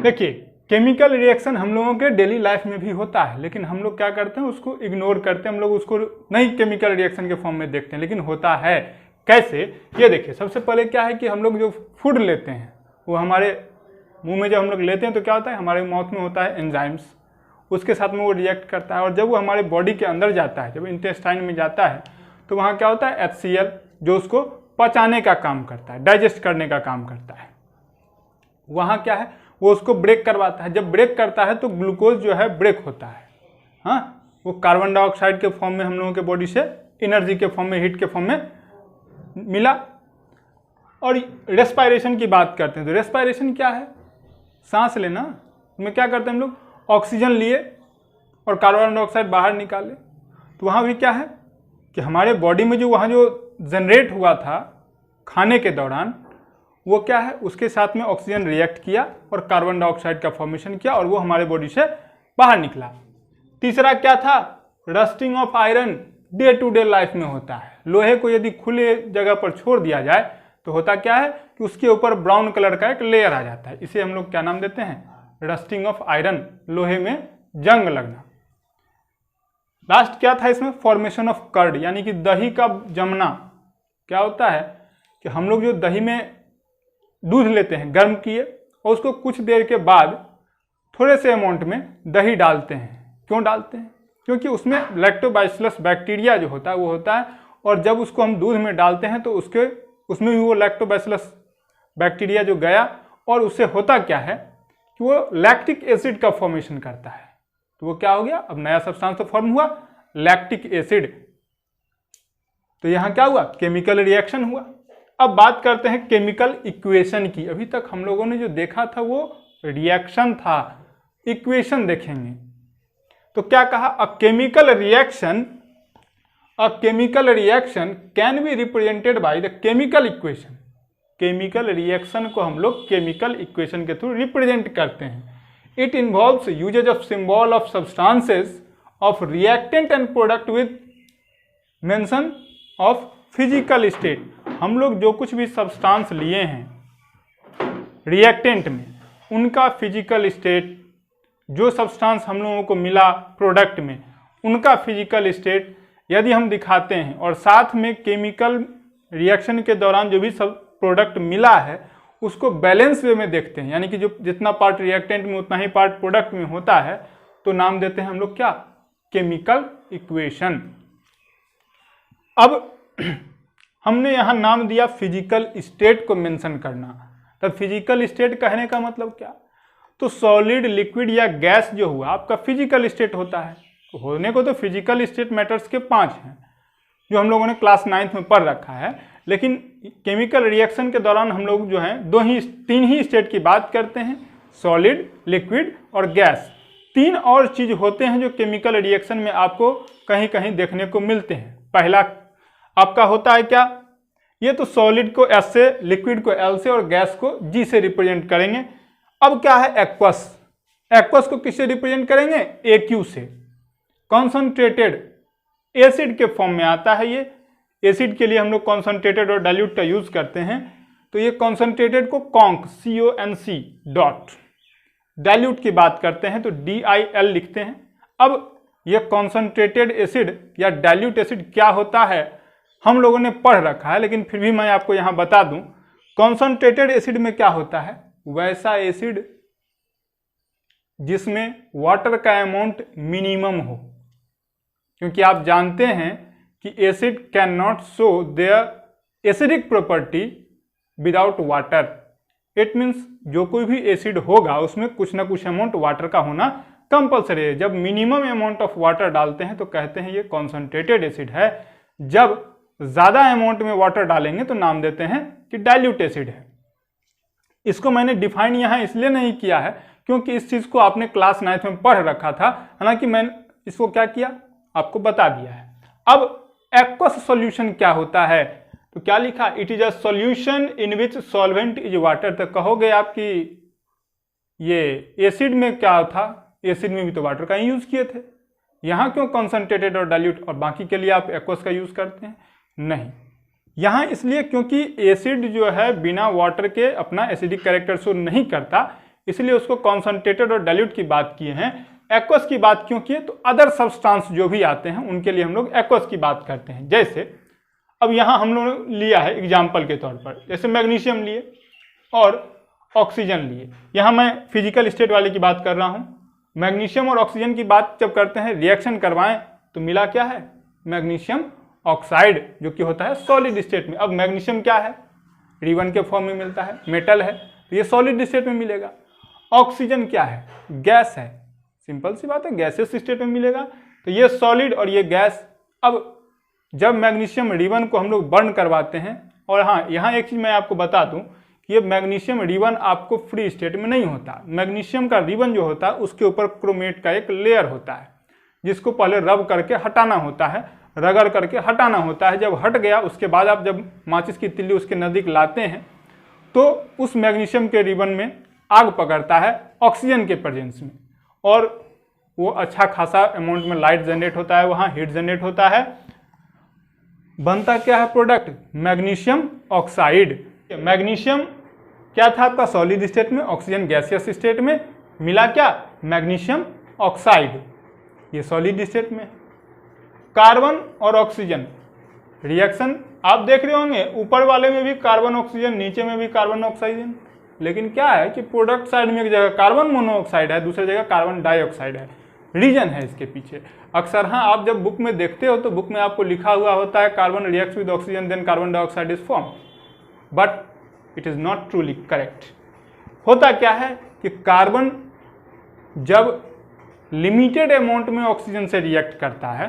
देखिए chemical reaction हम लोगों के डेली लाइफ में भी होता है, लेकिन हम लोग क्या करते हैं उसको इग्नोर करते हैं, हम लोग उसको नहीं केमिकल रिएक्शन के फॉर्म में देखते हैं, लेकिन होता है। कैसे, ये देखिए सबसे पहले क्या है कि हम लोग जो फूड लेते हैं वो हमारे मुंह में जब हम लोग लेते हैं तो क्या होता है, हमारे माउथ में होता है एंजाइम्स, उसके साथ में वो रिएक्ट करता है और जब वो हमारे बॉडी के अंदर जाता है, जब इंटेस्टाइन में जाता है तो वहाँ क्या होता है HCl जो उसको पचाने का काम करता है, डाइजेस्ट करने का काम करता है। वहाँ क्या है वो उसको ब्रेक करवाता है, जब ब्रेक करता है तो ग्लूकोज जो है ब्रेक होता है, हाँ वो कार्बन डाइऑक्साइड के फॉर्म में हम लोगों के बॉडी से एनर्जी के फॉर्म में, हीट के फॉर्म में मिला। और रेस्पायरेशन की बात करते हैं तो रेस्पायरेशन क्या है, सांस लेना, उसमें क्या करते हैं हम लोग ऑक्सीजन लिए और कार्बन डाइऑक्साइड बाहर निकाले। तो वहाँ भी क्या है कि हमारे बॉडी में जो वहाँ जो जनरेट हुआ था खाने के दौरान वो क्या है, उसके साथ में ऑक्सीजन रिएक्ट किया और कार्बन डाइऑक्साइड का फॉर्मेशन किया और वो हमारे बॉडी से बाहर निकला। तीसरा क्या था, rusting of iron day to day life में होता है। लोहे को यदि खुले जगह पर छोड़ दिया जाए तो होता क्या है कि उसके ऊपर ब्राउन कलर का एक लेयर आ जाता है, इसे हम लोग क्या नाम देते हैं, रस्टिंग ऑफ आयरन, लोहे में जंग लगना। लास्ट क्या था इसमें, फॉर्मेशन ऑफ कर्ड, यानी कि दही का जमना। क्या होता है कि हम लोग जो दही में दूध लेते हैं गर्म किए और उसको कुछ देर के बाद थोड़े से अमाउंट में दही डालते हैं। क्यों डालते हैं, क्योंकि उसमें लैक्टोबासिलस बैक्टीरिया जो होता है वो होता है और जब उसको हम दूध में डालते हैं तो उसमें भी वो लैक्टोबासिलस बैक्टीरिया जो गया और उससे होता क्या है कि वो लैक्टिक एसिड का फॉर्मेशन करता है। तो वो क्या हो गया, अब नया सब्सटेंस तो फॉर्म हुआ लैक्टिक एसिड। तो यहाँ क्या हुआ, केमिकल रिएक्शन हुआ। अब बात करते हैं केमिकल इक्वेशन की। अभी तक हम लोगों ने जो देखा था वो रिएक्शन था, इक्वेशन देखेंगे। तो क्या कहा, a chemical reaction can be represented by the chemical equation. Chemical reaction को हम लोग केमिकल इक्वेशन के थ्रू रिप्रेजेंट करते हैं। It involves uses of symbol of substances of reactant and product with mention of physical state. हम लोग जो कुछ भी सब्सटेंस लिए हैं रिएक्टेंट में, उनका फिजिकल स्टेट, जो सब्सटेंस हम लोगों को मिला प्रोडक्ट में उनका फिजिकल स्टेट यदि हम दिखाते हैं और साथ में केमिकल रिएक्शन के दौरान जो भी सब प्रोडक्ट मिला है उसको बैलेंस वे में देखते हैं, यानी कि जो जितना पार्ट रिएक्टेंट में उतना ही पार्ट प्रोडक्ट में होता है, तो नाम देते हैं हम लोग क्या, केमिकल इक्वेशन। अब हमने यहाँ नाम दिया फिजिकल स्टेट को मेंशन करना। तब फिजिकल स्टेट कहने का मतलब क्या, तो सॉलिड, लिक्विड या गैस जो हुआ आपका फिजिकल स्टेट होता है। तो होने को तो फिजिकल स्टेट मैटर्स के 5 हैं जो हम लोगों ने क्लास 9th में पढ़ रखा है, लेकिन केमिकल रिएक्शन के दौरान हम लोग जो हैं 3 ही स्टेट की बात करते हैं, सॉलिड, लिक्विड और गैस। 3 और चीज होते हैं जो केमिकल रिएक्शन में आपको कहीं कहीं देखने को मिलते हैं। पहला आपका होता है क्या, ये तो सॉलिड को S से, लिक्विड को L से और गैस को G से रिप्रेजेंट करेंगे। अब क्या है एक्वस, एक्वस को किससे रिप्रेजेंट करेंगे, AQ से। कॉन्सनट्रेटेड एसिड के फॉर्म में आता है, ये एसिड के लिए हम लोग कॉन्सनट्रेटेड और डाइल्यूट का यूज करते हैं, तो ये कॉन्सनट्रेटेड को कॉन्क, CONC डॉट, डाइल्यूट की बात करते हैं तो DIL लिखते हैं। अब ये कॉन्सनट्रेटेड एसिड या डाइल्यूट एसिड क्या होता है हम लोगों ने पढ़ रखा है, लेकिन फिर भी मैं आपको यहाँ बता दूं, कॉन्सनट्रेटेड एसिड में क्या होता है, वैसा एसिड जिसमें वाटर का अमाउंट मिनिमम हो, क्योंकि आप जानते हैं कि acid can not show their acidic property without water. It means जो कोई भी एसिड होगा उसमें कुछ ना कुछ अमाउंट वाटर का होना कंपल्सरी है। जब मिनिमम अमाउंट ऑफ वाटर डालते हैं तो कहते हैं ये कॉन्सनट्रेटेड एसिड है, जब ज्यादा अमाउंट में वाटर डालेंगे तो नाम देते हैं कि डाइल्यूट एसिड है। इसको मैंने डिफाइन यहाँ इसलिए नहीं किया है क्योंकि इस चीज को आपने क्लास 9th में पढ़ रखा था, हालांकि मैंने इसको क्या किया आपको बता दिया है। अब एक्वस सॉल्यूशन क्या होता है, तो क्या लिखा, it is a solution in which solvent is water. तो कहोगे आपकी ये एसिड में क्या था, एसिड में भी तो वाटर का ही यूज किए थे, यहाँ क्यों कॉन्सनट्रेटेड और डाइल्यूट और बाकी के लिए आप एक्वस का यूज करते हैं, नहीं। यहाँ इसलिए क्योंकि एसिड जो है बिना वाटर के अपना एसिडिक कैरेक्टर शो नहीं करता, इसलिए उसको कॉन्सनट्रेटेड और डाइल्यूट की बात किए हैं। एक्वस की बात क्यों किए, तो अदर सब्सटेंस जो भी आते हैं उनके लिए हम लोग एक्वस की बात करते हैं। जैसे अब यहाँ हम लोग लिया है एग्जाम्पल के तौर पर, जैसे मैग्नीशियम लिए और ऑक्सीजन लिए। यहाँ मैं फिजिकल स्टेट वाले की बात कर रहा हूँ। मैग्नीशियम और ऑक्सीजन की बात जब करते हैं, रिएक्शन करवाएं तो मिला क्या है, मैग्नीशियम ऑक्साइड, जो कि होता है सॉलिड स्टेट में। अब मैग्नीशियम क्या है, रिबन के फॉर्म में मिलता है, मेटल है, तो ये सॉलिड स्टेट में मिलेगा। ऑक्सीजन क्या है, गैस है, सिंपल सी बात है, गैसियस स्टेट में मिलेगा। तो ये सॉलिड और ये गैस। अब जब मैग्नीशियम रिबन को हम लोग बर्न करवाते हैं, और हाँ यहाँ एक चीज़ मैं आपको बता दूं कि ये मैग्नीशियम रिबन आपको फ्री स्टेट में नहीं होता। मैग्नीशियम का रिबन जो होता है उसके ऊपर क्रोमेट का एक लेयर होता है, जिसको पहले रब करके हटाना होता है, रगड़ करके हटाना होता है। जब हट गया उसके बाद आप जब माचिस की तिल्ली उसके नज़दीक लाते हैं तो उस मैग्नीशियम के रिबन में आग पकड़ता है ऑक्सीजन के प्रेजेंस में, और वो अच्छा खासा अमाउंट में लाइट जनरेट होता है, वहाँ हीट जनरेट होता है। बनता क्या है प्रोडक्ट, मैग्नीशियम ऑक्साइड। मैग्नीशियम क्या था आपका सॉलिड स्टेट में, ऑक्सीजन गैसियस स्टेट में, मिला क्या, मैग्नीशियम ऑक्साइड, ये सॉलिड स्टेट में। कार्बन और ऑक्सीजन रिएक्शन आप देख रहे होंगे, ऊपर वाले में भी कार्बन ऑक्सीजन, नीचे में भी कार्बन ऑक्सीजन, लेकिन क्या है कि प्रोडक्ट साइड में एक जगह कार्बन मोनोऑक्साइड है, दूसरी जगह कार्बन डाइऑक्साइड है। रीजन है इसके पीछे। अक्सर हाँ आप जब बुक में देखते हो तो बुक में आपको लिखा हुआ होता है carbon reacts with oxygen then carbon dioxide is form, but it is not truly correct. होता क्या है कि कार्बन जब लिमिटेड अमाउंट में ऑक्सीजन से रिएक्ट करता है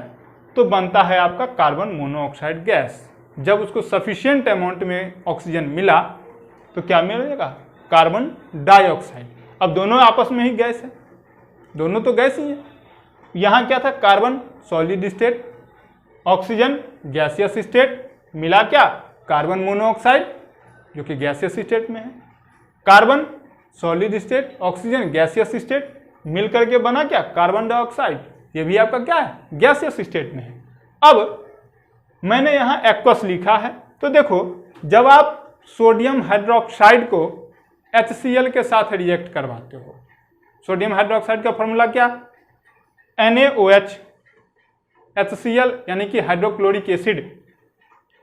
तो बनता है आपका कार्बन मोनोऑक्साइड गैस। जब उसको सफिशिएंट अमाउंट में ऑक्सीजन मिला तो क्या मिलेगा, कार्बन डाइऑक्साइड। अब दोनों आपस में ही गैस है, दोनों तो गैस ही है। यहाँ क्या था, carbon solid state, oxygen gaseous state, मिला क्या, कार्बन मोनोऑक्साइड जो कि गैसियस स्टेट में है। Carbon solid state, oxygen gaseous state, मिल करके बना क्या, कार्बन डाइऑक्साइड, ये भी आपका क्या है, गैसियस स्टेट में है। अब मैंने यहाँ एक्वस लिखा है, तो देखो जब आप सोडियम हाइड्रोक्साइड को HCl के साथ रिएक्ट करवाते हो, सोडियम हाइड्रोक्साइड का फॉर्मूला क्या, NaOH, HCl यानी कि हाइड्रोक्लोरिक एसिड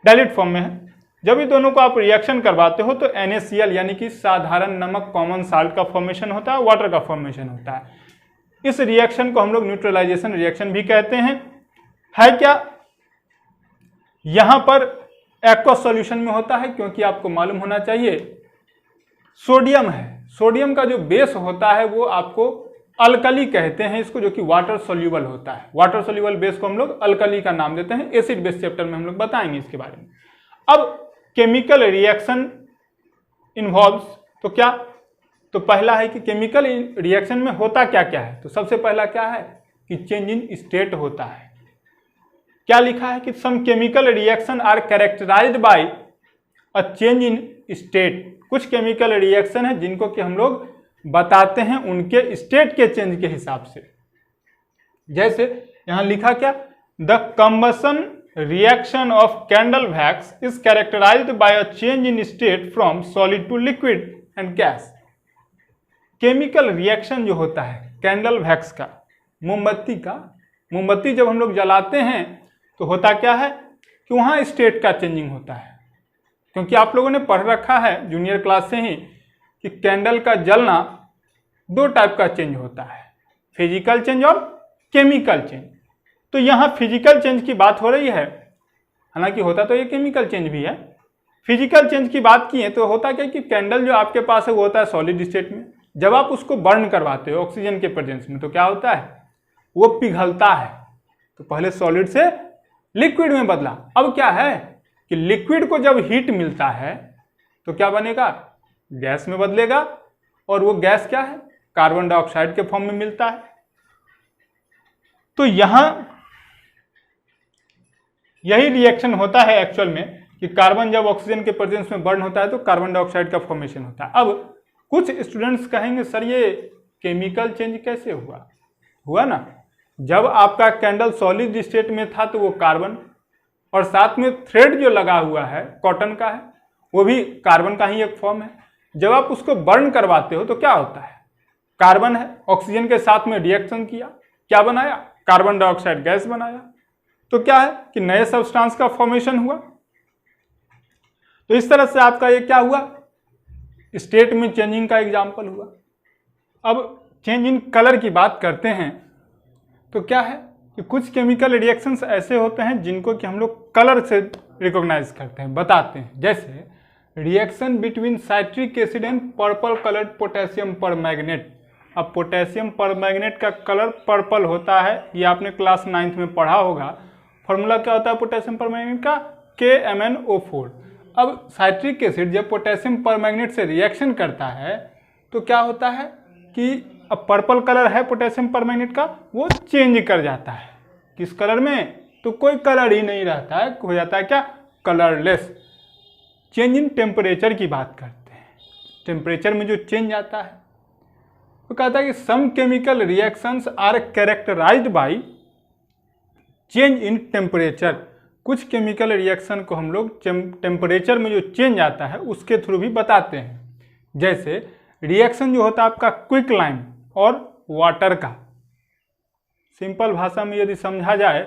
डाइल्यूट फॉर्म में है। जब ये दोनों को आप रिएक्शन करवाते हो तो NaCl यानी कि साधारण नमक कॉमन साल्ट का फॉर्मेशन होता है, वाटर का फॉर्मेशन होता है। इस रिएक्शन को हम लोग न्यूट्रलाइजेशन रिएक्शन भी कहते हैं। है क्या, यहां पर एक्वस सॉल्यूशन में होता है, क्योंकि आपको मालूम होना चाहिए सोडियम है, सोडियम का जो बेस होता है वो आपको अल्कली कहते हैं इसको, जो कि वाटर सोल्यूबल होता है। वाटर सोल्यूबल बेस को हम लोग अल्कली का नाम देते हैं। एसिड बेस चैप्टर में हम लोग बताएंगे इसके बारे में। अब केमिकल रिएक्शन इन्वॉल्व्स, तो क्या, तो पहला है कि केमिकल रिएक्शन में होता क्या क्या है। तो सबसे पहला क्या है कि चेंज इन स्टेट होता है। क्या लिखा है कि some chemical reaction are characterised by a change in state. कुछ केमिकल रिएक्शन है जिनको कि हम लोग बताते हैं उनके स्टेट के चेंज के हिसाब से। जैसे यहां लिखा क्या, the combustion reaction of candle wax is characterised by a change in state from solid to liquid and gas. Chemical reaction जो होता है कैंडल वैक्स का, मोमबत्ती का, मोमबत्ती जब हम लोग जलाते हैं तो होता क्या है कि वहाँ स्टेट का चेंजिंग होता है। क्योंकि आप लोगों ने पढ़ रखा है जूनियर क्लास से ही कि कैंडल का जलना दो टाइप का चेंज होता है, फिजिकल चेंज और केमिकल चेंज। तो यहाँ फिजिकल चेंज की बात हो रही है, हालांकि होता तो ये केमिकल चेंज भी है। फिजिकल चेंज की बात की है तो होता क्या कि कैंडल जो आपके पास है वो होता है सॉलिड स्टेट में। जब आप उसको बर्न करवाते हो ऑक्सीजन के प्रेजेंस में तो क्या होता है, वो पिघलता है। तो पहले सॉलिड से लिक्विड में बदला। अब क्या है कि लिक्विड को जब हीट मिलता है तो क्या बनेगा, गैस में बदलेगा, और वो गैस क्या है, कार्बन डाइऑक्साइड के फॉर्म में मिलता है। तो यहां यही रिएक्शन होता है एक्चुअल में कि कार्बन जब ऑक्सीजन के प्रेजेंस में बर्न होता है तो कार्बन डाइऑक्साइड का फॉर्मेशन होता है। अब कुछ स्टूडेंट्स कहेंगे सर ये केमिकल चेंज कैसे हुआ, हुआ ना, जब आपका कैंडल सॉलिड स्टेट में था तो वो कार्बन, और साथ में थ्रेड जो लगा हुआ है कॉटन का है वो भी कार्बन का ही एक फॉर्म है। जब आप उसको बर्न करवाते हो तो क्या होता है, कार्बन है, ऑक्सीजन के साथ में रिएक्शन किया, क्या बनाया, कार्बन डाइऑक्साइड गैस बनाया। तो क्या है कि नए सब्सटेंस का फॉर्मेशन हुआ। तो इस तरह से आपका ये क्या हुआ, स्टेट में चेंजिंग का एग्जाम्पल हुआ। अब चेंज इन कलर की बात करते हैं तो क्या है कि कुछ केमिकल रिएक्शंस ऐसे होते हैं जिनको कि हम लोग कलर से रिकॉग्नाइज करते हैं, बताते हैं। जैसे reaction between citric acid and purple coloured potassium permanganate. अब पोटेशियम परमैंगनेट का कलर पर्पल होता है, ये आपने क्लास 9th में पढ़ा होगा। फॉर्मूला क्या होता है पोटेशियम परमैंगनेट का, KMnO4। अब साइट्रिक एसिड जब पोटेशियम परमैंगनेट से रिएक्शन करता है तो क्या होता है कि अब पर्पल कलर है पोटेशियम परमैंगनेट का, वो चेंज कर जाता है किस कलर में, तो कोई कलर ही नहीं रहता है, हो जाता है क्या, कलरलेस। चेंज इन टेम्परेचर की बात करते हैं, टेम्परेचर में जो चेंज आता है तो कहता है कि some chemical reactions are characterised by change in temperature. कुछ केमिकल रिएक्शन को हम लोग टेम्परेचर में जो चेंज आता है उसके थ्रू भी बताते हैं। जैसे रिएक्शन जो होता है आपका क्विक लाइम और वाटर का, सिंपल भाषा में यदि समझा जाए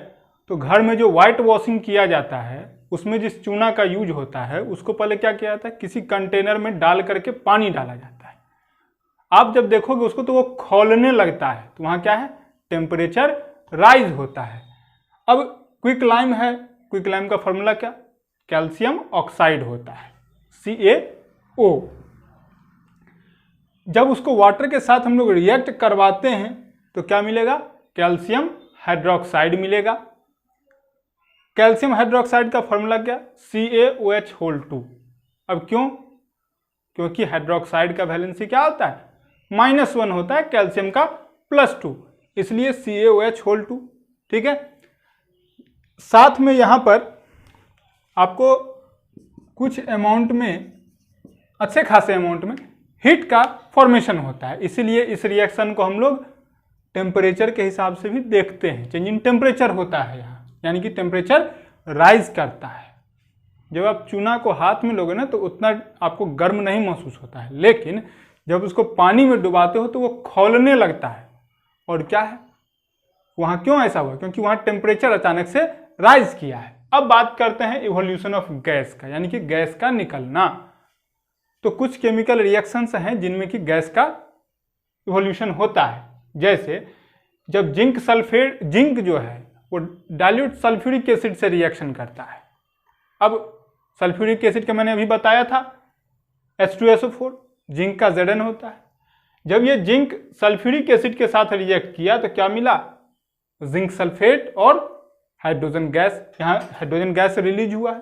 तो घर में जो वाइट वॉशिंग किया जाता है उसमें जिस चूना का यूज होता है उसको पहले क्या किया जाता है, किसी कंटेनर में डाल करके पानी डाला जाता है। आप जब देखोगे उसको तो वो खौलने लगता है, तो वहाँ क्या है, टेम्परेचर राइज होता है। अब क्विक लाइम है, क्विक लाइम का फॉर्मूला क्या, कैल्शियम ऑक्साइड होता है, CaO। जब उसको वाटर के साथ हम लोग रिएक्ट करवाते हैं तो क्या मिलेगा, कैल्शियम हाइड्रोक्साइड मिलेगा। कैल्शियम हाइड्रोक्साइड का फॉर्मूला क्या, CaOH2। अब क्यों, क्योंकि हाइड्रोक्साइड का वैलेंसी क्या होता है, -1 होता है, कैल्शियम का +2, इसलिए CaOH2। ठीक है, साथ में यहाँ पर आपको कुछ अमाउंट में, अच्छे खासे अमाउंट में हीट का फॉर्मेशन होता है, इसीलिए इस रिएक्शन को हम लोग टेम्परेचर के हिसाब से भी देखते हैं। चेंज इन टेम्परेचर होता है यहाँ, यानी कि टेम्परेचर राइज करता है। जब आप चूना को हाथ में लोगे ना तो उतना आपको गर्म नहीं महसूस होता है, लेकिन जब उसको पानी में डुबाते हो तो वो खौलने लगता है। और क्या है वहाँ, क्यों ऐसा हुआ, क्योंकि वहाँ टेम्परेचर अचानक से राइज किया है। अब बात करते हैं इवोल्यूशन ऑफ गैस का, यानी कि गैस का निकलना। तो कुछ केमिकल रिएक्शंस हैं जिनमें कि गैस का इवोल्यूशन होता है। जैसे जब जिंक सल्फेट, जिंक जो है वो डाइल्यूट सल्फ्यूरिक एसिड से रिएक्शन करता है। अब सल्फ्यूरिक एसिड का मैंने अभी बताया था H2SO4, जिंक का Zn होता है। जब ये जिंक सल्फ्यूरिक एसिड के साथ रिएक्ट किया तो क्या मिला, जिंक सल्फेट और हाइड्रोजन गैस, यहाँ हाइड्रोजन गैस रिलीज हुआ है।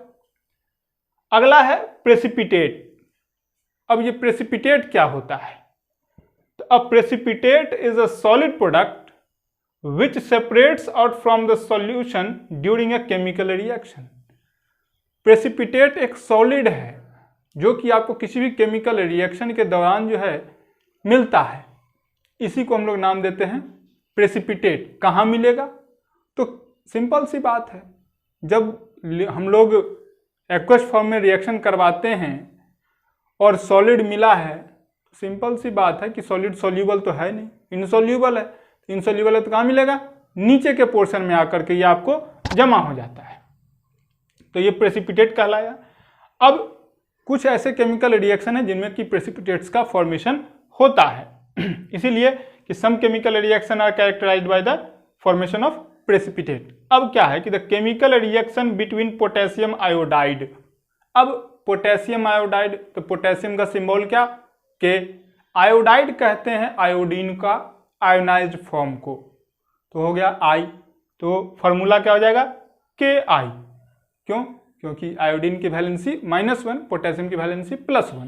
अगला है प्रेसिपिटेट। अब ये प्रेसिपिटेट क्या होता है, तो a precipitate is a solid product which separates out from the solution during a chemical reaction। Precipitate एक सॉलिड है जो कि आपको किसी भी केमिकल रिएक्शन के दौरान जो है मिलता है, इसी को हम लोग नाम देते हैं प्रेसिपिटेट। कहाँ मिलेगा, तो सिंपल सी बात है, जब हम लोग एक्वस फॉर्म में रिएक्शन करवाते हैं और सॉलिड मिला है, सिंपल सी बात है कि सॉलिड सॉल्यूबल तो है नहीं, इनसॉल्यूबल है। इनसॉल्यूबल है तो कहाँ मिलेगा, नीचे के पोर्शन में आकर के ये आपको जमा हो जाता है, तो ये प्रेसिपिटेट कहलाया। अब कुछ ऐसे केमिकल रिएक्शन है जिनमें कि प्रेसिपिटेट्स का फॉर्मेशन होता है, इसीलिए कि some chemical reaction are characterised by the formation of precipitate. अब क्या है कि the chemical reaction between potassium iodide. अब पोटेशियम आयोडाइड, तो पोटेशियम का सिंबल क्या, के। आयोडाइड कहते हैं आयोडीन का आयोनाइज्ड फॉर्म को, तो हो गया I, तो फॉर्मूला क्या हो जाएगा, Ki। क्यों, क्योंकि आयोडीन की वैलेंसी -1, पोटेशियम की वैलेंसी +1।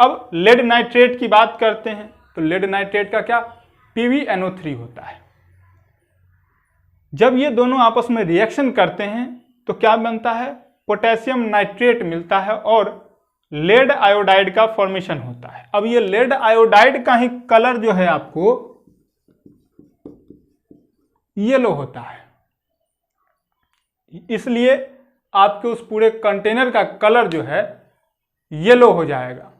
अब लेड नाइट्रेट की बात करते हैं, तो लेड नाइट्रेट का क्या, PbNO3 होता है। जब ये दोनों आपस में रिएक्शन करते हैं तो क्या बनता है, पोटेशियम नाइट्रेट मिलता है और लेड आयोडाइड का फॉर्मेशन होता है। अब ये लेड आयोडाइड का ही कलर जो है आपको येलो होता है, इसलिए आपके उस पूरे कंटेनर का कलर जो है येलो हो जाएगा।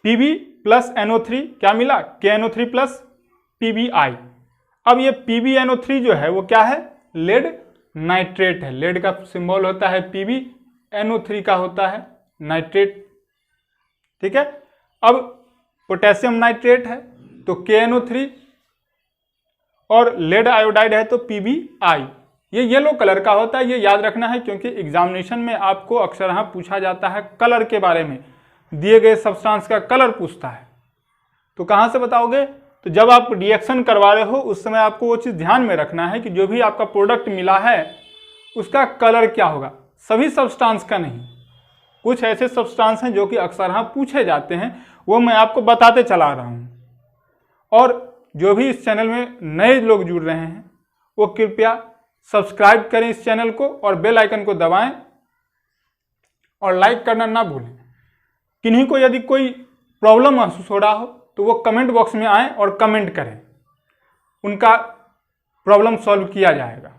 Pb प्लस NO3 क्या मिला, KNO3 प्लस PbI। अब ये PbNO3 जो है वो क्या है, लेड नाइट्रेट है। लेड का सिंबल होता है Pb, NO3 का होता है नाइट्रेट, ठीक है। अब पोटेशियम नाइट्रेट है तो KNO3 और लेड आयोडाइड है तो PbI। ये येलो कलर का होता है, ये याद रखना है क्योंकि एग्जामिनेशन में आपको अक्सर यहाँ पूछा जाता है कलर के बारे में, दिए गए सब्सटेंस का कलर पूछता है। तो कहाँ से बताओगे, तो जब आप रिएक्शन करवा रहे हो उस समय आपको वो चीज़ ध्यान में रखना है कि जो भी आपका प्रोडक्ट मिला है उसका कलर क्या होगा, सभी सब्सटेंस का नहीं। कुछ ऐसे सब्सटेंस हैं जो कि अक्सर यहाँ पूछे जाते हैं, वो मैं आपको बताते चला रहा हूँ। और जो भी इस चैनल में नए लोग जुड़ रहे हैं वो कृपया सब्सक्राइब करें इस चैनल को और बेल आइकन को दबाएं और लाइक करना ना भूलें। किन्हीं को यदि कोई प्रॉब्लम महसूस हो रहा हो तो वो कमेंट बॉक्स में आएं और कमेंट करें, उनका प्रॉब्लम सॉल्व किया जाएगा।